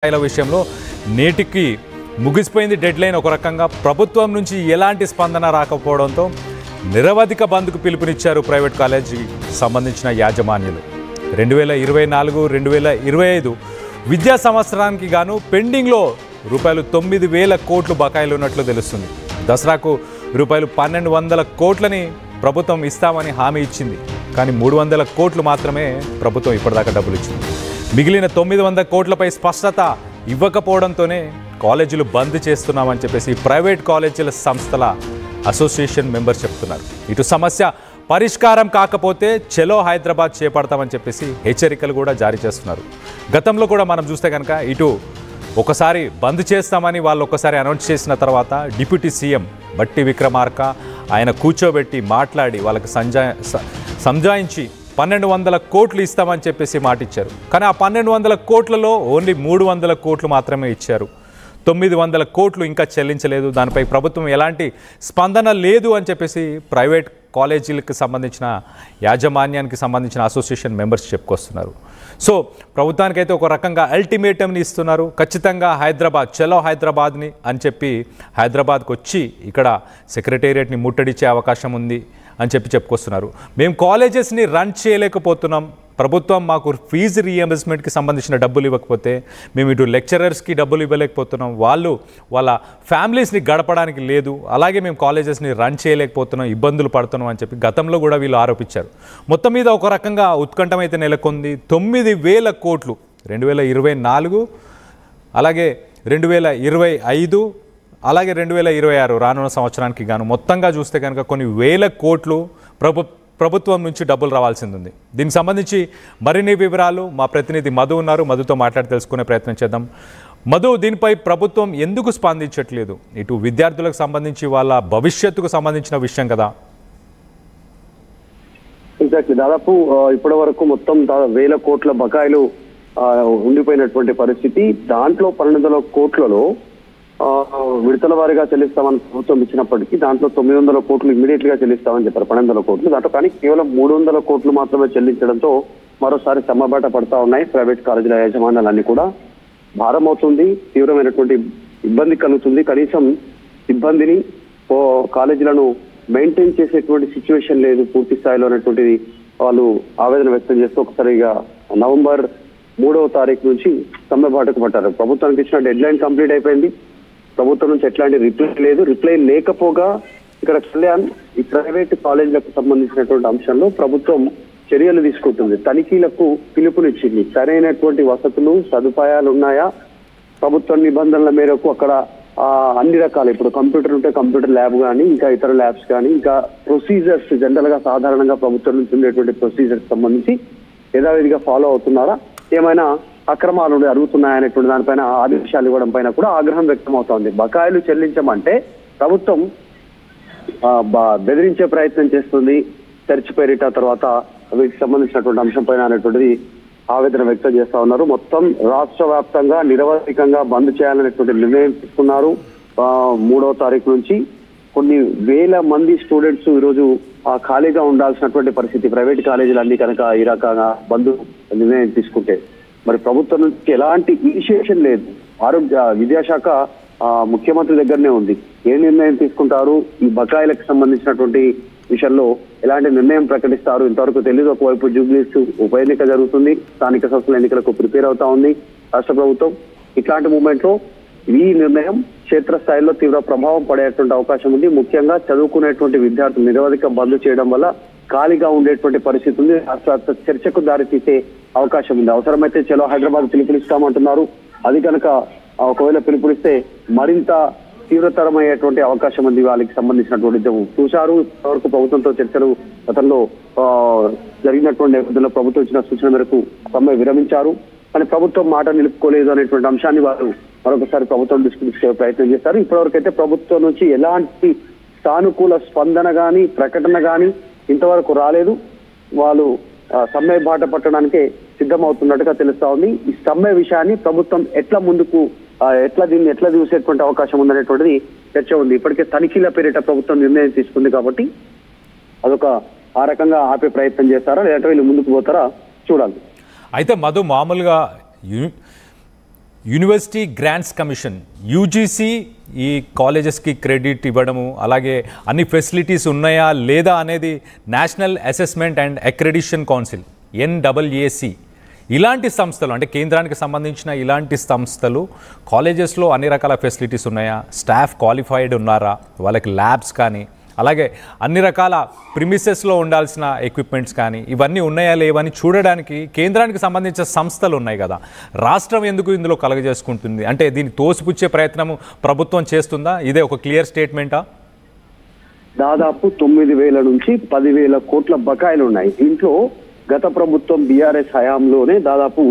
విషయంలో నేటికి ముగిసిపోయింది డెడ్ లైన్. ఒక రకంగా ప్రభుత్వం నుంచి ఎలాంటి స్పందన రాకపోవడంతో నిరవధిక బంద్కు పిలుపునిచ్చారు ప్రైవేట్ కాలేజీకి సంబంధించిన యాజమాన్యులు. 2024-2025 విద్యా సంవత్సరానికి గాను పెండింగ్లో రూపాయలు 9,000 కోట్లు బకాయిలు ఉన్నట్లు తెలుస్తుంది. దసరాకు రూపాయలు 1,200 కోట్లని ప్రభుత్వం ఇస్తామని హామీ ఇచ్చింది. కానీ 300 కోట్లు మాత్రమే ప్రభుత్వం ఇప్పటిదాకా డబ్బులు ఇచ్చింది. మిగిలిన 900 కోట్లపై స్పష్టత ఇవ్వకపోవడంతోనే కాలేజీలు బంద్ చేస్తున్నామని చెప్పేసి ప్రైవేట్ కాలేజీల సంస్థల అసోసియేషన్ మెంబర్స్ చెప్తున్నారు. ఇటు సమస్య పరిష్కారం కాకపోతే చలో హైదరాబాద్ చేపడతామని చెప్పేసి హెచ్చరికలు కూడా జారీ చేస్తున్నారు. గతంలో కూడా మనం చూస్తే కనుక ఇటు ఒకసారి బంద్ చేస్తామని వాళ్ళు ఒకసారి అనౌన్స్ చేసిన తర్వాత డిప్యూటీ సీఎం బట్టి విక్రమార్క ఆయన కూర్చోబెట్టి మాట్లాడి వాళ్ళకి సంజాయించి 1,200 కోట్లు ఇస్తామని చెప్పేసి మాట ఇచ్చారు. కానీ ఆ 1,200 కోట్లలో ఓన్లీ 300 కోట్లు మాత్రమే ఇచ్చారు. 900 కోట్లు ఇంకా చెల్లించలేదు. దానిపై ప్రభుత్వం ఎలాంటి స్పందన లేదు అని చెప్పేసి ప్రైవేట్ కాలేజీలకు సంబంధించిన యాజమాన్యానికి సంబంధించిన అసోసియేషన్ మెంబర్స్ చెప్పుకొస్తున్నారు. సో ప్రభుత్వానికైతే ఒక రకంగా అల్టిమేటంని ఇస్తున్నారు. ఖచ్చితంగా హైదరాబాద్ చలో హైదరాబాద్ని అని చెప్పి హైదరాబాద్కి వచ్చి ఇక్కడ సెక్రటేరియట్ని ముట్టడిచ్చే అవకాశం ఉంది అని చెప్పుకొస్తున్నారు. మేము కాలేజెస్ని రన్ చేయలేకపోతున్నాం, ప్రభుత్వం మాకు ఫీజు రీఎంబర్స్మెంట్కి సంబంధించిన డబ్బులు ఇవ్వకపోతే మేము ఇటు లెక్చరర్స్కి డబ్బులు ఇవ్వలేకపోతున్నాం, వాళ్ళ ఫ్యామిలీస్ని గడపడానికి లేదు, అలాగే మేము కాలేజెస్ని రన్ చేయలేకపోతున్నాం, ఇబ్బందులు పడుతున్నాం అని చెప్పి గతంలో కూడా వీళ్ళు ఆరోపించారు. మొత్తం మీద ఒక రకంగా ఉత్కంఠం అయితే నెలకొంది. 9,000 కోట్లు 2024 అలాగే 2025 అలాగే 2026 రానున్న సంవత్సరానికి గాను మొత్తంగా చూస్తే కనుక కొన్ని వేల కోట్లు ప్రభుత్వం నుంచి డబ్బులు రావాల్సింది ఉంది. దీనికి సంబంధించి మరిన్ని వివరాలు మా ప్రతినిధి మధు ఉన్నారు. మధుతో మాట్లాడి తెలుసుకునే ప్రయత్నం చేద్దాం. మధు, దీనిపై ప్రభుత్వం ఎందుకు స్పందించట్లేదు? ఇటు విద్యార్థులకు సంబంధించి వాళ్ళ భవిష్యత్తుకు సంబంధించిన విషయం కదా. దాదాపు ఇప్పటి వరకు మొత్తం 1,000 కోట్ల బకాయిలు ఉండిపోయినటువంటి పరిస్థితి. దాంట్లో 1,200 కోట్లలో విడతల వారీగా చెల్లిస్తామని ప్రభుత్వం ఇచ్చినప్పటికీ దాంట్లో 900 కోట్లు ఇమీడియట్ గా చెల్లిస్తామని చెప్పారు. 1,200 కోట్లు దాంట్లో కానీ కేవలం 300 కోట్లు మాత్రమే చెల్లించడంతో మరోసారి సమ్మబాట పడతా ఉన్నాయి. ప్రైవేట్ కాలేజీల యాజమాన్యాలన్నీ కూడా భారం అవుతుంది, తీవ్రమైనటువంటి ఇబ్బంది కలుగుతుంది. కనీసం సిబ్బందిని కాలేజీలను మెయింటైన్ చేసేటువంటి సిచ్యువేషన్ లేదు పూర్తి స్థాయిలో అనేటువంటిది వాళ్ళు ఆవేదన వ్యక్తం చేస్తూ ఒకసారిగా నవంబర్ 3వ తారీఖు నుంచి సమ్మెబాటకు పట్టారు. ప్రభుత్వానికి ఇచ్చిన డెడ్ లైన్ కంప్లీట్ అయిపోయింది. ప్రభుత్వం నుంచి ఎట్లాంటి రిప్లై లేకపోగా ఇక్కడ కళ్యాణ్ ఈ ప్రైవేట్ కాలేజీలకు సంబంధించినటువంటి అంశంలో ప్రభుత్వం చర్యలు తీసుకుంటుంది. తనిఖీలకు పిలుపునిచ్చింది. సరైనటువంటి వసతులు సదుపాయాలు ఉన్నాయా, ప్రభుత్వ నిబంధనల మేరకు అక్కడ అన్ని రకాల ఇప్పుడు కంప్యూటర్ ఉంటే కంప్యూటర్ ల్యాబ్ కానీ ఇంకా ఇతర ల్యాబ్స్ కానీ ఇంకా ప్రొసీజర్స్ జనరల్ గా సాధారణంగా ప్రభుత్వం నుంచి ఉండేటువంటి ప్రొసీజర్స్ సంబంధించి యథావిధిగా ఫాలో అవుతున్నారా, ఏమైనా అక్రమాలు అరుగుతున్నాయనేటువంటి దానిపైన ఆదేశాలు ఇవ్వడం పైన కూడా ఆగ్రహం వ్యక్తం అవుతోంది. బకాయిలు చెల్లించమంటే ప్రభుత్వం బెదిరించే ప్రయత్నం చేస్తుంది. చర్చ్ పేరిట తర్వాత వీటికి సంబంధించినటువంటి అంశం పైన అనేటువంటిది ఆవేదన వ్యక్తం చేస్తా ఉన్నారు. మొత్తం రాష్ట్ర వ్యాప్తంగా నిరవధికంగా బంద్ చేయాలనేటువంటి నిర్ణయం తీసుకున్నారు. 3వ తారీఖు నుంచి కొన్ని వేల మంది స్టూడెంట్స్ ఈరోజు ఖాళీగా ఉండాల్సినటువంటి పరిస్థితి. ప్రైవేట్ కాలేజీలు అన్ని కనుక ఈ రకంగా బంద్ నిర్ణయం తీసుకుంటే మరి ప్రభుత్వం నుంచి ఎలాంటి ఇనిషియేషన్ లేదు. విద్యాశాఖ ముఖ్యమంత్రి దగ్గరనే ఉంది. ఏ నిర్ణయం తీసుకుంటారు, ఈ బకాయిలకు సంబంధించినటువంటి విషయంలో ఎలాంటి నిర్ణయం ప్రకటిస్తారు ఇంతవరకు తెలియదు. ఒకవైపు జూబ్లీస్ ఉప ఎన్నిక జరుగుతుంది, స్థానిక సంస్థల ఎన్నికలకు ప్రిపేర్ అవుతా ఉంది రాష్ట్ర ప్రభుత్వం. ఇట్లాంటి మూమెంట్ లో ఈ నిర్ణయం క్షేత్రస్థాయిలో తీవ్ర ప్రభావం పడేటువంటి అవకాశం ఉంది. ముఖ్యంగా చదువుకునేటువంటి విద్యార్థులు నిరవధిక బంద్ చేయడం వల్ల ఖాళీగా ఉండేటువంటి పరిస్థితి ఉంది. చర్చకు దారితీసే అవకాశం ఉంది. అవసరమైతే చలో హైదరాబాద్ పిలుపునిస్తామంటున్నారు. అది కనుక ఒకవేళ పిలుపునిస్తే మరింత తీవ్రతరమయ్యేటువంటి అవకాశం ఉంది. వాళ్ళకి సంబంధించినటువంటి చూశారు వరకు ప్రభుత్వంతో చర్చలు గతంలో జరిగినటువంటి నేపథ్యంలో ప్రభుత్వం ఇచ్చిన సూచన మేరకు సమ్మె విరమించారు. కానీ ప్రభుత్వం మాట నిలుపుకోలేదు అనేటువంటి అంశాన్ని వారు మరొకసారి ప్రభుత్వం తీసుకునే ప్రయత్నం చేస్తారు. ఇప్పటివరకు అయితే ప్రభుత్వం నుంచి ఎలాంటి సానుకూల స్పందన గాని ప్రకటన గాని ఇంతవరకు రాలేదు. వాళ్ళు సమ్మె బాట పట్టడానికే సిద్ధమవుతున్నట్టుగా తెలుస్తా ఉంది. ఈ సమ్మె విషయాన్ని ప్రభుత్వం దీన్ని ఎట్లా చూసేటువంటి అవకాశం ఉందనేటువంటిది చర్చ ఉంది. ఇప్పటికే తనిఖీల పేరిట ప్రభుత్వం నిర్ణయం తీసుకుంది కాబట్టి అదొక ఆ రకంగా ఆపే ప్రయత్నం చేస్తారా లేదంటే వీళ్ళు ముందుకు పోతారా చూడాలి. అయితే మధు మామూలుగా యూనివర్సిటీ గ్రాంట్స్ కమిషన్ యూజీసీ ఈ కాలేజెస్కి క్రెడిట్ ఇవ్వడము, అలాగే అన్ని ఫెసిలిటీస్ ఉన్నాయా లేదా అనేది national assessment and accreditation council NAAC ఇలాంటి సంస్థలు, అంటే కేంద్రానికి సంబంధించిన ఇలాంటి సంస్థలు కాలేజెస్లో అన్ని రకాల ఫెసిలిటీస్ ఉన్నాయా, స్టాఫ్ క్వాలిఫైడ్ ఉన్నారా, వాళ్ళకి ల్యాబ్స్ కానీ అలాగే అన్ని రకాల ప్రిమిసెస్లో ఉండాల్సిన ఎక్విప్మెంట్స్ కానీ ఇవన్నీ ఉన్నాయా లేవని చూడడానికి కేంద్రానికి సంబంధించిన సంస్థలు ఉన్నాయి కదా. రాష్ట్రం ఎందుకు ఇందులో కలగజేసుకుంటుంది? అంటే దీన్ని తోసిపుచ్చే ప్రయత్నం ప్రభుత్వం చేస్తుందా? ఇదే ఒక క్లియర్ స్టేట్మెంటా? దాదాపు 9,000 నుంచి 10,000 కోట్ల బకాయిలు ఉన్నాయి. దీంట్లో గత ప్రభుత్వం బీఆర్ఎస్ హయాంలోనే దాదాపు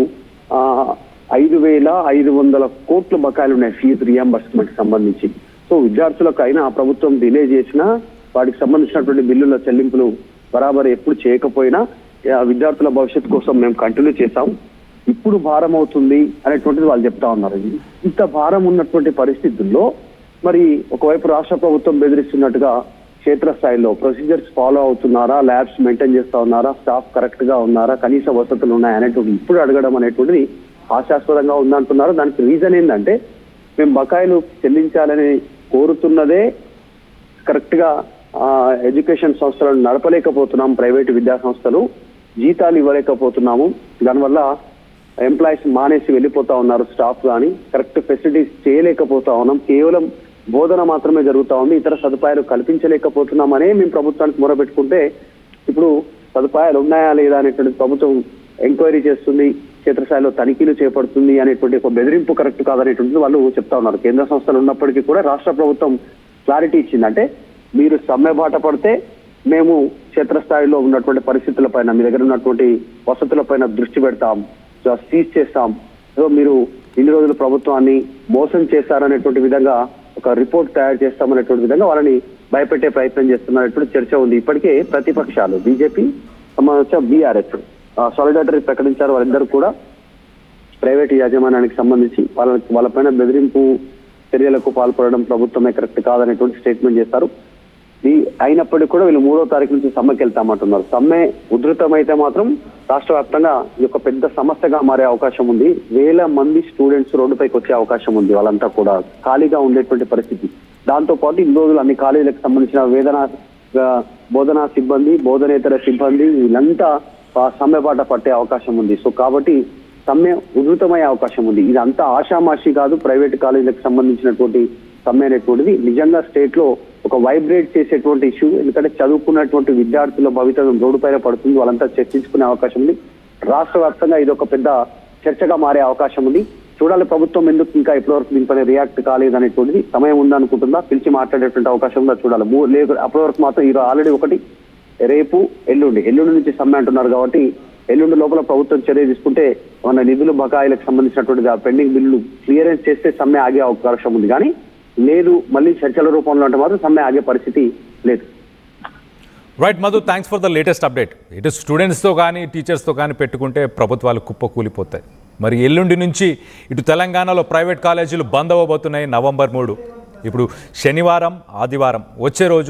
5,500 కోట్ల బకాయిలు ఉన్నాయి ఫీజు రియంబర్స్మెంట్ సంబంధించి. సో విద్యార్థులకు అయినా ప్రభుత్వం డిలే చేసినా వాటికి సంబంధించినటువంటి బిల్లుల చెల్లింపులు బరాబర్ ఎప్పుడు చేయకపోయినా విద్యార్థుల భవిష్యత్తు కోసం మేము కంటిన్యూ చేశాం. ఇప్పుడు భారం అవుతుంది అనేటువంటిది వాళ్ళు చెప్తా ఉన్నారు. ఇంత భారం ఉన్నటువంటి పరిస్థితుల్లో మరి ఒకవైపు రాష్ట్ర ప్రభుత్వం బెదిరిస్తున్నట్టుగా క్షేత్రస్థాయిలో ప్రొసీజర్స్ ఫాలో అవుతున్నారా, ల్యాబ్స్ మెయింటైన్ చేస్తా ఉన్నారా, స్టాఫ్ కరెక్ట్ గా ఉన్నారా, కనీస వసతులు ఉన్నాయా అనేటువంటి ఇప్పుడు అడగడం అనేటువంటిది హాస్యాస్పదంగా ఉందంటున్నారు. దానికి రీజన్ ఏంటంటే మేము బకాయిలు చెల్లించాలని కోరుతున్నదే కరెక్ట్ గా ఎడ్యుకేషన్ సంస్థలను నడపలేకపోతున్నాం, ప్రైవేటు విద్యా సంస్థలు జీతాలు ఇవ్వలేకపోతున్నాము, దానివల్ల ఎంప్లాయీస్ మానేసి వెళ్ళిపోతా ఉన్నారు, స్టాఫ్ కానీ కరెక్ట్ ఫెసిలిటీస్ చేయలేకపోతా ఉన్నాం, కేవలం బోధన మాత్రమే జరుగుతా ఉంది, ఇతర సదుపాయాలు కల్పించలేకపోతున్నామనే మేము ప్రభుత్వానికి మొరబెట్టుకుంటే ఇప్పుడు సదుపాయాలు ఉన్నాయా లేదా అనేటువంటి ప్రభుత్వం ఎంక్వైరీ చేస్తుంది, క్షేత్రస్థాయిలో తనిఖీలు చేపడుతుంది అనేటువంటి ఒక బెదిరింపు కరెక్ట్ కాదనేటువంటిది వాళ్ళు చెప్తా ఉన్నారు. కేంద్ర సంస్థలు ఉన్నప్పటికీ కూడా రాష్ట్ర ప్రభుత్వం క్లారిటీ ఇచ్చింది. అంటే మీరు సమ్మె బాట పడితే మేము క్షేత్రస్థాయిలో ఉన్నటువంటి పరిస్థితులపైన, మీ దగ్గర ఉన్నటువంటి వసతులపైన దృష్టి పెడతాం, సీజ్ చేస్తాం, మీరు ఇన్ని రోజులు ప్రభుత్వాన్ని మోసం చేస్తారనేటువంటి విధంగా ఒక రిపోర్ట్ తయారు చేస్తామనేటువంటి విధంగా వాళ్ళని భయపెట్టే ప్రయత్నం చేస్తున్నటువంటి చర్చ ఉంది. ఇప్పటికే ప్రతిపక్షాలు బీజేపీ సంబంధించిన బీఆర్ఎస్ సాలిడారిటీ ప్రకటించారు. వాళ్ళిద్దరు కూడా ప్రైవేట్ యాజమాన్యానికి సంబంధించి వాళ్ళపైన బెదిరింపు చర్యలకు పాల్పడడం ప్రభుత్వమే కరెక్ట్ కాదనేటువంటి స్టేట్మెంట్ చేస్తారు. అయినప్పటికీ కూడా వీళ్ళు 3వ తారీఖు నుంచి సమ్మెకి వెళ్తామంటున్నారు. సమ్మె ఉధృతమైతే మాత్రం రాష్ట్ర వ్యాప్తంగా ఈ యొక్క పెద్ద సమస్యగా మారే అవకాశం ఉంది. 1000 మంది స్టూడెంట్స్ రోడ్డుపైకి వచ్చే అవకాశం ఉంది. వాళ్ళంతా కూడా ఖాళీగా ఉండేటువంటి పరిస్థితి. దాంతో పాటు ఇన్ని రోజులు అన్ని కాలేజీలకు సంబంధించిన బోధనా సిబ్బంది, బోధనేతర సిబ్బంది వీళ్ళంతా సమ్మె బాట పట్టే అవకాశం ఉంది. సో కాబట్టి సమ్మె ఉధృతమయ్యే అవకాశం ఉంది. ఇది అంతా ఆషామాషి కాదు. ప్రైవేట్ కాలేజీలకు సంబంధించినటువంటి సమ్మె అనేటువంటిది నిజంగా స్టేట్ లో ఒక వైబ్రేట్ చేసేటువంటి ఇష్యూ. ఎందుకంటే చదువుకున్నటువంటి విద్యార్థుల భవితవ్యం రోడ్డు పైన పడుతుంది. వాళ్ళంతా చర్చించుకునే అవకాశం ఉంది. రాష్ట్ర వ్యాప్తంగా ఇది ఒక పెద్ద చర్చగా మారే అవకాశం ఉంది. చూడాలి ప్రభుత్వం ఎందుకు ఇంకా ఇప్పటివరకు దీనిపైన రియాక్ట్ కాలేదనేటువంటిది. సమయం ఉందనుకుంటుందా, పిలిచి మాట్లాడేటువంటి అవకాశం ఉందా చూడాలి. లేదు అప్పటి వరకు మాత్రం ఈరోజు ఆల్రెడీ ఒకటి, రేపు ఎల్లుండి నుంచి సమ్మె అంటున్నారు కాబట్టి ఎల్లుండి లోపల ప్రభుత్వం చర్య తీసుకుంటే మన నిధులు బకాయిలకు సంబంధించినటువంటి పెండింగ్ బిల్లులు క్లియరెన్స్ చేస్తే సమ్మె ఆగే అవకాశం ఉంది. కానీ లేదు మళ్ళీ చర్చల రూపంలో అంటే మాత్రం సమ్మె ఆగే పరిస్థితి లేదు. Right Madhu, thanks for the latest update. ఇటు స్టూడెంట్స్తో కానీ టీచర్స్తో కానీ పెట్టుకుంటే ప్రభుత్వాలు కుప్పకూలిపోతాయి. మరి ఎల్లుండి నుంచి ఇటు తెలంగాణలో ప్రైవేట్ కాలేజీలు బంద్ అవ్వబోతున్నాయి. నవంబర్ 3 ఇప్పుడు శనివారం, ఆదివారం వచ్చే రోజు